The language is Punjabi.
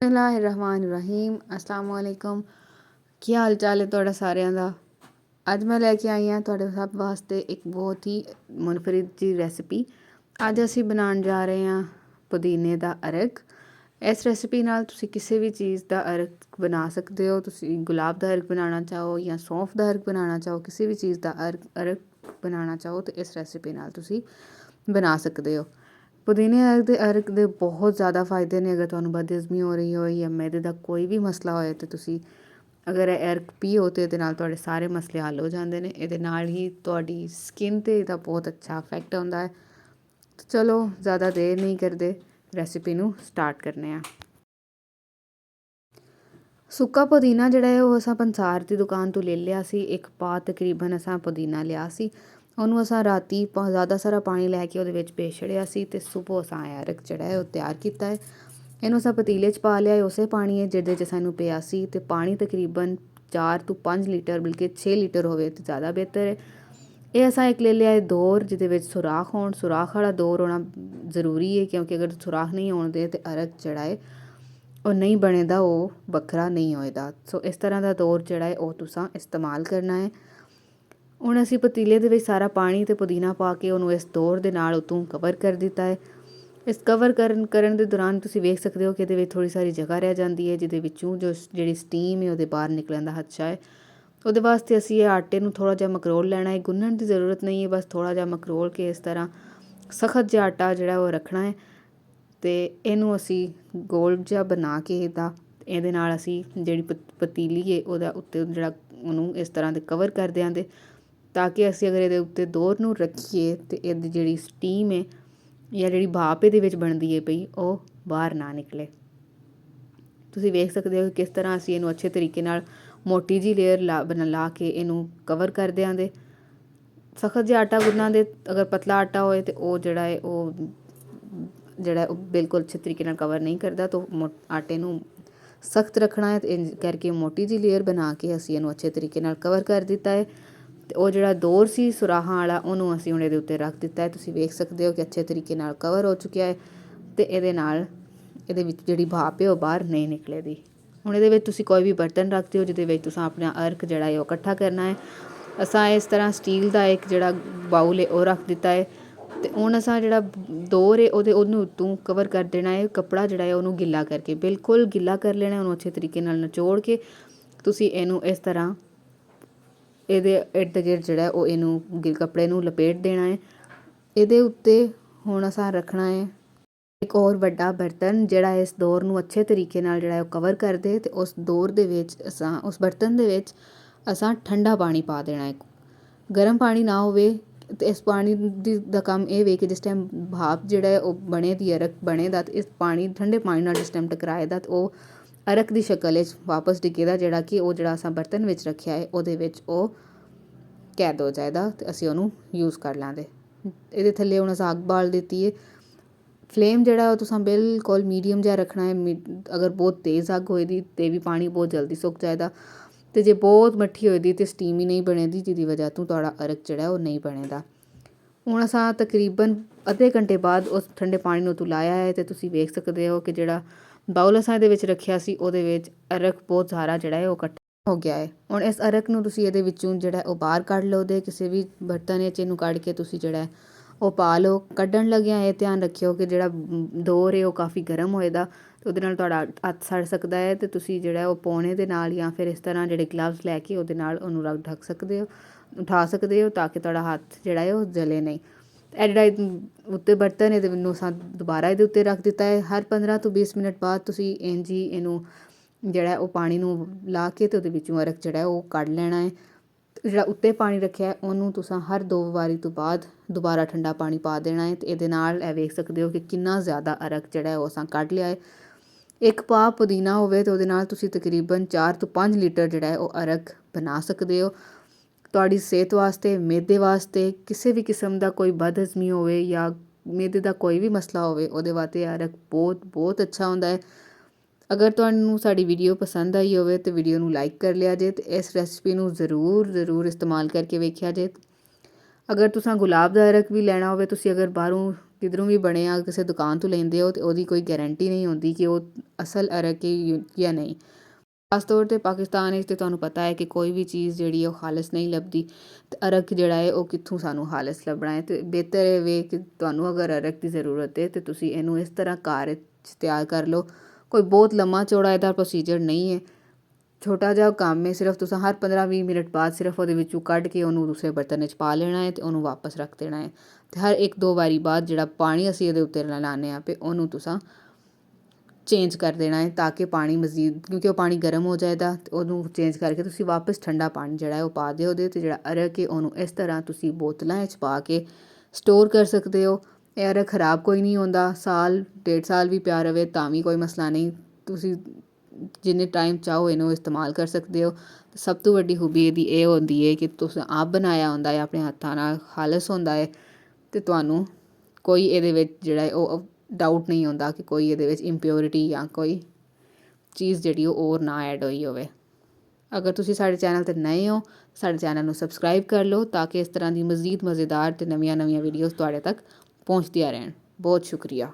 बिस्मिल्लाहिर्रहमानिर्रहीम अस्सलाम वालेकुम। ਕੀ ਹਾਲ ਚਾਲ ਹੈ ਤੁਹਾਡਾ ਸਾਰਿਆਂ ਦਾ। ਅੱਜ ਮੈਂ ਲੈ ਕੇ ਆਈ ਹਾਂ ਤੁਹਾਡੇ ਸਭ ਵਾਸਤੇ ਇੱਕ ਬਹੁਤ ਹੀ ਮੁਨਫਰਿਦ ਜੀ ਰੈਸਿਪੀ। ਅੱਜ ਅਸੀਂ ਬਣਾਉਣ ਜਾ ਰਹੇ ਹਾਂ ਪੁਦੀਨੇ ਦਾ ਅਰਕ। ਇਸ ਰੈਸਿਪੀ ਨਾਲ ਤੁਸੀਂ ਕਿਸੇ ਵੀ ਚੀਜ਼ ਦਾ ਅਰਕ ਬਣਾ ਸਕਦੇ ਹੋ। ਤੁਸੀਂ ਗੁਲਾਬ ਦਾ ਅਰਕ ਬਣਾਉਣਾ ਚਾਹੋ ਜਾਂ ਸੌਂਫ ਦਾ ਅਰਕ ਬਣਾਉਣਾ ਚਾਹੋ, ਕਿਸੇ ਵੀ ਚੀਜ਼ ਦਾ ਅਰਕ ਬਣਾਉਣਾ ਚਾਹੋ ਤਾਂ ਇਸ ਰੈਸਿਪੀ ਨਾਲ ਤੁਸੀਂ ਬਣਾ ਸਕਦੇ ਹੋ। ਪੁਦੀਨੇ ਅਰਕ ਦੇ ਬਹੁਤ ਜ਼ਿਆਦਾ ਫਾਇਦੇ ਨੇ। ਅਗਰ ਤੁਹਾਨੂੰ ਬਦਹਜ਼ਮੀ ਹੋ ਰਹੀ ਹੋਏ ਜਾਂ ਮੈਦੇ ਦਾ ਕੋਈ ਵੀ ਮਸਲਾ ਹੋਏ ਤਾਂ ਤੁਸੀਂ ਅਗਰ ਇਹ ਅਰਕ ਪੀਓ ਤਾਂ ਇਹਦੇ ਨਾਲ ਤੁਹਾਡੇ ਸਾਰੇ ਮਸਲੇ ਹੱਲ ਹੋ ਜਾਂਦੇ ਨੇ। ਇਹਦੇ ਨਾਲ ਹੀ ਤੁਹਾਡੀ ਸਕਿਨ 'ਤੇ ਇਹਦਾ ਬਹੁਤ ਅੱਛਾ ਇਫੈਕਟ ਆਉਂਦਾ ਹੈ। ਚਲੋ ਜ਼ਿਆਦਾ ਦੇਰ ਨਹੀਂ ਕਰਦੇ, ਰੈਸਿਪੀ ਨੂੰ ਸਟਾਰਟ ਕਰਨੇ ਆ। ਸੁੱਕਾ ਪੁਦੀਨਾ ਜਿਹੜਾ ਹੈ ਉਹ ਅਸਾਂ ਪੰਸਾਰ ਦੀ ਦੁਕਾਨ ਤੋਂ ਲੈ ਲਿਆ ਸੀ। ਇੱਕ ਪਾ ਤਕਰੀਬਨ ਅਸਾਂ ਪੁਦੀਨਾ ਲਿਆ ਸੀ। ਉਹਨੂੰ ਅਸਾਂ ਰਾਤੀ ਜ਼ਿਆਦਾ ਸਾਰਾ ਪਾਣੀ ਲੈ ਕੇ ਉਹਦੇ ਵਿੱਚ ਭੇ ਛੜਿਆ ਸੀ ਅਤੇ ਸੁਬਹ ਅਸਾਂ ਅਰਕ ਜਿਹੜਾ ਹੈ ਉਹ ਤਿਆਰ ਕੀਤਾ ਹੈ। ਇਹਨੂੰ ਅਸਾਂ ਪਤੀਲੇ 'ਚ ਪਾ ਲਿਆ। ਉਸੇ ਪਾਣੀ ਹੈ ਜਿਹਦੇ 'ਚ ਸਾਨੂੰ ਪਿਆ ਸੀ ਅਤੇ ਪਾਣੀ ਤਕਰੀਬਨ 4 ਤੋਂ 5 ਲੀਟਰ ਬਲਕਿ 6 ਲੀਟਰ ਹੋਵੇ ਤਾਂ ਜ਼ਿਆਦਾ ਬਿਹਤਰ ਹੈ। ਇਹ ਅਸਾਂ ਇੱਕ ਲੈ ਲਿਆ ਹੈ ਦੌਰ ਜਿਹਦੇ ਵਿੱਚ ਸੁਰਾਖ ਹੋਣ। ਸੁਰਾਖ ਵਾਲਾ ਦੌਰ ਹੋਣਾ ਜ਼ਰੂਰੀ ਹੈ ਕਿਉਂਕਿ ਅਗਰ ਸੁਰਾਖ ਨਹੀਂ ਹੋਣਦੇ ਤਾਂ ਅਰਕ ਜਿਹੜਾ ਹੈ ਉਹ ਨਹੀਂ ਬਣੇਦਾ, ਉਹ ਵੱਖਰਾ ਨਹੀਂ ਹੋਏਦਾ। ਸੋ ਇਸ ਤਰ੍ਹਾਂ ਦਾ ਦੌਰ ਜਿਹੜਾ ਹੈ ਉਹ ਤੁਸੀਂ ਇਸਤੇਮਾਲ ਕਰਨਾ ਹੈ। ਹੁਣ ਅਸੀਂ ਪਤੀਲੇ ਦੇ ਵਿੱਚ ਸਾਰਾ ਪਾਣੀ ਅਤੇ ਪੁਦੀਨਾ ਪਾ ਕੇ ਉਹਨੂੰ ਇਸ ਦੌਰ ਦੇ ਨਾਲ ਉਤੋਂ ਕਵਰ ਕਰ ਦਿੱਤਾ ਹੈ। ਇਸ ਕਵਰ ਕਰਨ ਦੇ ਦੌਰਾਨ ਤੁਸੀਂ ਵੇਖ ਸਕਦੇ ਹੋ ਕਿ ਇਹਦੇ ਵਿੱਚ ਥੋੜ੍ਹੀ ਸਾਰੀ ਜਗ੍ਹਾ ਰਹਿ ਜਾਂਦੀ ਹੈ ਜਿਹਦੇ ਵਿੱਚੋਂ ਜਿਹੜੀ ਸਟੀਮ ਹੈ ਉਹਦੇ ਬਾਹਰ ਨਿਕਲਣ ਦਾ ਖਦਸ਼ਾ ਹੈ। ਉਹਦੇ ਵਾਸਤੇ ਅਸੀਂ ਇਹ ਆਟੇ ਨੂੰ ਥੋੜ੍ਹਾ ਜਿਹਾ ਮਕਰੋਲ ਲੈਣਾ ਹੈ। ਗੁੰਨਣ ਦੀ ਜ਼ਰੂਰਤ ਨਹੀਂ ਹੈ, ਬਸ ਥੋੜ੍ਹਾ ਜਿਹਾ ਮਕਰੋਲ ਕੇ ਇਸ ਤਰ੍ਹਾਂ ਸਖਤ ਜਿਹਾ ਆਟਾ ਜਿਹੜਾ ਉਹ ਰੱਖਣਾ ਹੈ ਅਤੇ ਇਹਨੂੰ ਅਸੀਂ ਗੋਲ ਜਿਹਾ ਬਣਾ ਕੇ ਇਹਦੇ ਨਾਲ ਅਸੀਂ ਜਿਹੜੀ ਪਤੀਲੀ ਹੈ ਉਹਦਾ ਉੱਤੇ ਜਿਹੜਾ ਉਹਨੂੰ ਇਸ ਤਰ੍ਹਾਂ ਦੇ ਕਵਰ ਕਰ ਦਿਆਂਗੇ ਤਾਂ ਕਿ ਅਸੀਂ ਅਗਰ ਇਹਦੇ ਉੱਤੇ ਦੌਰ ਨੂੰ ਰੱਖੀਏ ਤਾਂ ਇਹਦੀ ਜਿਹੜੀ ਸਟੀਮ ਹੈ ਜਾਂ ਜਿਹੜੀ ਭਾਪ ਇਹਦੇ ਵਿੱਚ ਬਣਦੀ ਹੈ ਪਈ ਉਹ ਬਾਹਰ ਨਾ ਨਿਕਲੇ। ਤੁਸੀਂ ਵੇਖ ਸਕਦੇ ਹੋ ਕਿ ਕਿਸ ਤਰ੍ਹਾਂ ਅਸੀਂ ਇਹਨੂੰ ਅੱਛੇ ਤਰੀਕੇ ਨਾਲ ਮੋਟੀ ਜਿਹੀ ਲੇਅਰ ਲਾ ਕੇ ਇਹਨੂੰ ਕਵਰ ਕਰ ਦਿਆਂਗੇ। ਸਖਤ ਜਿਹਾ ਆਟਾ ਗੁੰਨਾਂਗੇ। ਅਗਰ ਪਤਲਾ ਆਟਾ ਹੋਏ ਤਾਂ ਉਹ ਜਿਹੜਾ ਹੈ ਉਹ ਬਿਲਕੁਲ ਅੱਛੇ ਤਰੀਕੇ ਨਾਲ ਕਵਰ ਨਹੀਂ ਕਰਦਾ। ਤਾਂ ਆਟੇ ਨੂੰ ਸਖਤ ਰੱਖਣਾ ਹੈ ਅਤੇ ਇੰਝ ਕਰਕੇ ਮੋਟੀ ਜਿਹੀ ਲੇਅਰ ਬਣਾ ਕੇ ਅਸੀਂ ਇਹਨੂੰ ਅੱਛੇ ਤਰੀਕੇ ਨਾਲ ਕਵਰ ਕਰ ਦਿੱਤਾ ਹੈ। ਅਤੇ ਉਹ ਜਿਹੜਾ ਦੌਰ ਸੀ ਸੁਰਾਖਾਂ ਵਾਲਾ ਉਹਨੂੰ ਅਸੀਂ ਹੁਣ ਇਹਦੇ ਉੱਤੇ ਰੱਖ ਦਿੱਤਾ ਹੈ। ਤੁਸੀਂ ਵੇਖ ਸਕਦੇ ਹੋ ਕਿ ਅੱਛੇ ਤਰੀਕੇ ਨਾਲ ਕਵਰ ਹੋ ਚੁੱਕਿਆ ਹੈ ਅਤੇ ਇਹਦੇ ਨਾਲ ਇਹਦੇ ਵਿੱਚ ਜਿਹੜੀ ਭਾਪ ਹੈ ਉਹ ਬਾਹਰ ਨਹੀਂ ਨਿਕਲੇਗੀ। ਹੁਣ ਇਹਦੇ ਵਿੱਚ ਤੁਸੀਂ ਕੋਈ ਵੀ ਬਰਤਨ ਰੱਖ ਦਿਓ ਜਿਹਦੇ ਵਿੱਚ ਤੁਸੀਂ ਆਪਣਾ ਅਰਕ ਜਿਹੜਾ ਹੈ ਉਹ ਇਕੱਠਾ ਕਰਨਾ ਹੈ। ਅਸਾਂ ਇਸ ਤਰ੍ਹਾਂ ਸਟੀਲ ਦਾ ਇੱਕ ਜਿਹੜਾ ਬਾਊਲ ਹੈ ਉਹ ਰੱਖ ਦਿੱਤਾ ਹੈ ਅਤੇ ਹੁਣ ਅਸਾਂ ਜਿਹੜਾ ਦੌਰ ਹੈ ਉਹਨੂੰ ਉੱਤੋਂ ਕਵਰ ਕਰ ਦੇਣਾ ਹੈ। ਕੱਪੜਾ ਜਿਹੜਾ ਹੈ ਉਹਨੂੰ ਗਿੱਲਾ ਕਰਕੇ ਬਿਲਕੁਲ ਗਿੱਲਾ ਕਰ ਲੈਣਾ। ਉਹਨੂੰ ਅੱਛੇ ਤਰੀਕੇ ਨਾਲ ਨਿਚੋੜ ਕੇ ਤੁਸੀਂ ਇਹਨੂੰ ਇਸ ਤਰ੍ਹਾਂ ਇਹਦੇ ਇਰਦ ਗਿਰਦ ਜਿਹੜਾ ਉਹ ਇਹਨੂੰ ਕੱਪੜੇ ਨੂੰ ਲਪੇਟ ਦੇਣਾ ਹੈ। ਇਹਦੇ ਉੱਤੇ ਹੁਣ ਅਸਾਂ ਰੱਖਣਾ ਹੈ ਇੱਕ ਹੋਰ ਵੱਡਾ ਬਰਤਨ ਜਿਹੜਾ ਇਸ ਦੌਰ ਨੂੰ ਅੱਛੇ ਤਰੀਕੇ ਨਾਲ ਜਿਹੜਾ ਉਹ ਕਵਰ ਕਰ ਦੇ ਅਤੇ ਉਸ ਦੌਰ ਦੇ ਵਿੱਚ ਉਸ ਬਰਤਨ ਦੇ ਵਿੱਚ ਅਸਾਂ ਠੰਡਾ ਪਾਣੀ ਪਾ ਦੇਣਾ ਹੈ। ਗਰਮ ਪਾਣੀ ਨਾ ਹੋਵੇ ਅਤੇ ਇਸ ਪਾਣੀ ਦਾ ਕੰਮ ਇਹ ਵੇ ਕਿ ਜਿਸ ਟਾਈਮ ਭਾਪ ਜਿਹੜਾ ਹੈ ਉਹ ਬਣੇ ਦੀ ਅਰਕ ਬਣੇ ਦਾ ਅਤੇ ਇਸ ਠੰਡੇ ਪਾਣੀ ਨਾਲ ਜਿਸ ਟਾਈਮ ਟਕਰਾਏ ਤਾਂ ਉਹ ਅਰਕ ਦੀ ਸ਼ਕਲ ਵਿੱਚ ਵਾਪਸ ਡਿੱਗੇਦਾ ਜਿਹੜਾ ਕਿ ਉਹ ਜਿਹੜਾ ਅਸਾਂ ਬਰਤਨ ਵਿੱਚ ਰੱਖਿਆ ਹੈ ਉਹਦੇ ਵਿੱਚ ਉਹ ਕੈਦ ਹੋ ਜਾਏਗਾ ਅਤੇ ਅਸੀਂ ਉਹਨੂੰ ਯੂਜ਼ ਕਰ ਲਾਂਗੇ। ਇਹਦੇ ਥੱਲੇ ਹੁਣ ਅਸਾਂ ਅੱਗ ਬਾਲ ਦਿੱਤੀ ਹੈ। ਫਲੇਮ ਜਿਹੜਾ ਉਹ ਤੁਸੀਂ ਬਿਲਕੁਲ ਮੀਡੀਅਮ ਜਿਹਾ ਰੱਖਣਾ ਹੈ। ਅਗਰ ਬਹੁਤ ਤੇਜ਼ ਅੱਗ ਹੋਏਗੀ ਤਾਂ ਵੀ ਪਾਣੀ ਬਹੁਤ ਜਲਦੀ ਸੁੱਕ ਜਾਏਗਾ ਅਤੇ ਜੇ ਬਹੁਤ ਮੱਠੀ ਹੋਏਗੀ ਤਾਂ ਸਟੀਮ ਹੀ ਨਹੀਂ ਬਣੇਗੀ ਜਿਹਦੀ ਵਜ੍ਹਾ ਤੋਂ ਤੁਹਾਡਾ ਅਰਕ ਜਿਹੜਾ ਉਹ ਨਹੀਂ ਬਣੇਗਾ। ਹੁਣ ਅਸਾਂ ਤਕਰੀਬਨ ਅੱਧੇ ਘੰਟੇ ਬਾਅਦ ਉਸ ਠੰਡੇ ਪਾਣੀ ਨੂੰ ਤੁਲਾਇਆ ਹੈ ਅਤੇ ਤੁਸੀਂ ਵੇਖ ਸਕਦੇ ਹੋ ਕਿ ਜਿਹੜਾ ਬਾਊਲ ਅਸਾਂ ਇਹਦੇ ਵਿੱਚ ਰੱਖਿਆ ਸੀ ਉਹਦੇ ਵਿੱਚ ਅਰਕ ਬਹੁਤ ਸਾਰਾ ਜਿਹੜਾ ਹੈ ਉਹ ਇਕੱਠਾ ਹੋ ਗਿਆ ਹੈ। ਹੁਣ ਇਸ ਅਰਕ ਨੂੰ ਤੁਸੀਂ ਇਹਦੇ ਵਿੱਚੋਂ ਜਿਹੜਾ ਉਹ ਬਾਹਰ ਕੱਢ ਲਓ ਅਤੇ ਕਿਸੇ ਵੀ ਬਰਤਨ ਵਿੱਚ ਇਹਨੂੰ ਕੱਢ ਕੇ ਤੁਸੀਂ ਜਿਹੜਾ ਉਹ ਪਾ ਲਓ। ਕੱਢਣ ਲੱਗਿਆਂ ਇਹ ਧਿਆਨ ਰੱਖਿਓ ਕਿ ਜਿਹੜਾ ਦੌਰ ਹੈ ਉਹ ਕਾਫੀ ਗਰਮ ਹੋਏਗਾ ਅਤੇ ਉਹਦੇ ਨਾਲ ਤੁਹਾਡਾ ਹੱਥ ਸੜ ਸਕਦਾ ਹੈ ਅਤੇ ਤੁਸੀਂ ਜਿਹੜਾ ਉਹ ਪੌਣੇ ਦੇ ਨਾਲ ਜਾਂ ਫਿਰ ਇਸ ਤਰ੍ਹਾਂ ਜਿਹੜੇ ਗਲਵਸ ਲੈ ਕੇ ਉਹਦੇ ਨਾਲ ਉਹਨੂੰ ਢੱਕ ਸਕਦੇ ਹੋ, ਉਠਾ ਸਕਦੇ ਹੋ ਤਾਂ ਕਿ ਤੁਹਾਡਾ ਹੱਥ ਜਿਹੜਾ ਹੈ ਉਹ ਜਲੇ ਨਹੀਂ। ਇਹ ਜਿਹੜਾ ਉੱਤੇ ਬਰਤਨ ਇਹਦੇ ਨੂੰ ਅਸਾਂ ਦੁਬਾਰਾ ਇਹਦੇ ਉੱਤੇ ਰੱਖ ਦਿੱਤਾ ਹੈ। ਹਰ 15 ਤੋਂ 20 ਮਿੰਟ ਬਾਅਦ ਤੁਸੀਂ ਇੰਝ ਹੀ ਇਹਨੂੰ ਜਿਹੜਾ ਉਹ ਪਾਣੀ ਨੂੰ ਲਾ ਕੇ ਅਤੇ ਉਹਦੇ ਵਿੱਚੋਂ ਅਰਕ ਜਿਹੜਾ ਉਹ ਕੱਢ ਲੈਣਾ ਹੈ। ਜਿਹੜਾ ਉੱਤੇ ਪਾਣੀ ਰੱਖਿਆ ਉਹਨੂੰ ਤੁਸੀਂ ਹਰ 2 ਵਾਰੀ ਤੋਂ ਬਾਅਦ ਦੁਬਾਰਾ ਠੰਡਾ ਪਾਣੀ ਪਾ ਦੇਣਾ ਹੈ ਅਤੇ ਇਹਦੇ ਨਾਲ ਇਹ ਵੇਖ ਸਕਦੇ ਹੋ ਕਿ ਕਿੰਨਾ ਜ਼ਿਆਦਾ ਅਰਕ ਜਿਹੜਾ ਉਹ ਅਸਾਂ ਕੱਢ ਲਿਆ ਹੈ। ਇੱਕ ਪਾ ਪੁਦੀਨਾ ਹੋਵੇ ਤਾਂ ਉਹਦੇ ਨਾਲ ਤੁਸੀਂ ਤਕਰੀਬਨ 4 ਤੋਂ 5 ਲੀਟਰ ਜਿਹੜਾ ਹੈ ਉਹ ਅਰਕ ਬਣਾ ਸਕਦੇ ਹੋ। ਤੁਹਾਡੀ ਸਿਹਤ ਵਾਸਤੇ, ਮੈਦੇ ਵਾਸਤੇ, ਕਿਸੇ ਵੀ ਕਿਸਮ ਦਾ ਕੋਈ ਬਦਹਜ਼ਮੀ ਹੋਵੇ ਜਾਂ ਮੈਦੇ ਦਾ ਕੋਈ ਵੀ ਮਸਲਾ ਹੋਵੇ ਉਹਦੇ ਵਾਸਤੇ ਅਰਕ ਬਹੁਤ ਬਹੁਤ ਅੱਛਾ ਹੁੰਦਾ ਹੈ। ਅਗਰ ਤੁਹਾਨੂੰ ਸਾਡੀ ਵੀਡੀਓ ਪਸੰਦ ਆਈ ਹੋਵੇ ਤਾਂ ਵੀਡੀਓ ਨੂੰ ਲਾਈਕ ਕਰ ਲਿਆ ਜੇ ਅਤੇ ਇਸ ਰੈਸਿਪੀ ਨੂੰ ਜ਼ਰੂਰ ਇਸਤੇਮਾਲ ਕਰਕੇ ਵੇਖਿਆ ਜੇ। ਅਗਰ ਤੁਸੀਂ ਗੁਲਾਬ ਦਾ ਅਰਕ ਵੀ ਲੈਣਾ ਹੋਵੇ, ਤੁਸੀਂ ਅਗਰ ਬਾਹਰੋਂ ਕਿਧਰੋਂ ਵੀ ਬਣਿਆ ਕਿਸੇ ਦੁਕਾਨ ਤੋਂ ਲੈਂਦੇ ਹੋ ਤੇ ਉਹਦੀ ਕੋਈ ਗਾਰੰਟੀ ਨਹੀਂ ਹੁੰਦੀ ਕਿ ਉਹ ਅਸਲ ਅਰਕ ਹੈ ਜਾਂ ਨਹੀਂ। ਖਾਸ ਤੌਰ 'ਤੇ ਪਾਕਿਸਤਾਨ ਵਿੱਚ ਤਾਂ ਤੁਹਾਨੂੰ ਪਤਾ ਹੈ ਕਿ ਕੋਈ ਵੀ ਚੀਜ਼ ਜਿਹੜੀ ਹੈ ਉਹ ਖਾਲਸ ਨਹੀਂ ਲੱਭਦੀ, ਅਤੇ ਅਰਕ ਜਿਹੜਾ ਹੈ ਉਹ ਕਿੱਥੋਂ ਸਾਨੂੰ ਖਾਲਸ ਲੱਭਣਾ ਹੈ। ਅਤੇ ਬਿਹਤਰ ਇਹ ਵੇ ਕਿ ਤੁਹਾਨੂੰ ਅਗਰ ਅਰਕ ਦੀ ਜ਼ਰੂਰਤ ਹੈ ਤਾਂ ਤੁਸੀਂ ਇਹਨੂੰ ਇਸ ਤਰ੍ਹਾਂ ਘਰ 'ਚ ਤਿਆਰ ਕਰ ਲਓ। ਕੋਈ ਬਹੁਤ ਲੰਮਾ ਚੌੜਾ ਇਹਦਾ ਪ੍ਰੋਸੀਜਰ ਨਹੀਂ ਹੈ, ਛੋਟਾ ਜਿਹਾ ਕੰਮ ਹੈ। ਸਿਰਫ ਤੁਸੀਂ ਹਰ 15-20 ਮਿੰਟ ਬਾਅਦ ਸਿਰਫ ਉਹਦੇ ਵਿੱਚੋਂ ਕੱਢ ਕੇ ਉਹਨੂੰ ਦੂਸਰੇ ਬਰਤਨ ਵਿੱਚ ਪਾ ਲੈਣਾ ਹੈ ਅਤੇ ਉਹਨੂੰ ਵਾਪਸ ਰੱਖ ਦੇਣਾ ਹੈ। ਅਤੇ ਹਰ 1-2 ਵਾਰੀ ਬਾਅਦ ਜਿਹੜਾ ਪਾਣੀ ਅਸੀਂ ਇਹਦੇ ਉੱਤੇ ਲਾਉਂਦੇ ਹਾਂ ਅਤੇ ਉਹਨੂੰ ਤੁਸੀਂ ਚੇਂਜ ਕਰ ਦੇਣਾ ਹੈ, ਤਾਂ ਕਿ ਪਾਣੀ ਮਜ਼ੀਦ, ਕਿਉਂਕਿ ਉਹ ਪਾਣੀ ਗਰਮ ਹੋ ਜਾਏਗਾ ਅਤੇ ਉਹਨੂੰ ਚੇਂਜ ਕਰਕੇ ਤੁਸੀਂ ਵਾਪਸ ਠੰਡਾ ਪਾਣੀ ਜਿਹੜਾ ਹੈ ਉਹ ਪਾ ਦਿਓ ਉਹਦੇ। ਅਤੇ ਜਿਹੜਾ ਅਰਕ ਹੈ ਉਹਨੂੰ ਇਸ ਤਰ੍ਹਾਂ ਤੁਸੀਂ ਬੋਤਲਾਂ ਵਿੱਚ ਪਾ ਕੇ ਸਟੋਰ ਕਰ ਸਕਦੇ ਹੋ। ਇਹ ਅਰਕ ਖਰਾਬ ਕੋਈ ਨਹੀਂ ਹੁੰਦਾ, ਸਾਲ 1.5 ਸਾਲ ਵੀ ਪਿਆ ਰਵੇ ਤਾਂ ਵੀ ਕੋਈ ਮਸਲਾ ਨਹੀਂ। ਤੁਸੀਂ ਜਿੰਨੇ ਟਾਈਮ ਚਾਹੋ ਇਹਨੂੰ ਇਸਤੇਮਾਲ ਕਰ ਸਕਦੇ ਹੋ। ਸਭ ਤੋਂ ਵੱਡੀ ਖੂਬੀ ਇਹਦੀ ਇਹ ਹੁੰਦੀ ਹੈ ਕਿ ਤੁਸੀਂ ਆਪ ਬਣਾਇਆ ਹੁੰਦਾ ਹੈ, ਆਪਣੇ ਹੱਥਾਂ ਨਾਲ ਖਾਲਸ ਹੁੰਦਾ ਹੈ, ਅਤੇ ਤੁਹਾਨੂੰ ਕੋਈ ਇਹਦੇ ਵਿੱਚ ਜਿਹੜਾ ਹੈ ਉਹ ਡਾਊਟ ਨਹੀਂ ਹੁੰਦਾ ਕਿ ਕੋਈ ਇਹਦੇ ਵਿੱਚ ਇੰਪਿਓਰਿਟੀ ਜਾਂ ਕੋਈ ਚੀਜ਼ ਜਿਹੜੀ ਉਹ ਹੋਰ ਨਾ ਐਡ ਹੋਈ ਹੋਵੇ। ਅਗਰ ਤੁਸੀਂ ਸਾਡੇ ਚੈਨਲ 'ਤੇ ਨਏ ਹੋ, ਸਾਡੇ ਚੈਨਲ ਨੂੰ ਸਬਸਕ੍ਰਾਈਬ ਕਰ ਲਓ ਤਾਂ ਕਿ ਇਸ ਤਰ੍ਹਾਂ ਦੀ ਮਜ਼ੀਦ ਮਜ਼ੇਦਾਰ ਅਤੇ ਨਵੀਆਂ ਵੀਡੀਓਜ਼ ਤੁਹਾਡੇ ਤੱਕ ਪਹੁੰਚਦੀਆਂ ਰਹਿਣ। ਬਹੁਤ ਸ਼ੁਕਰੀਆ।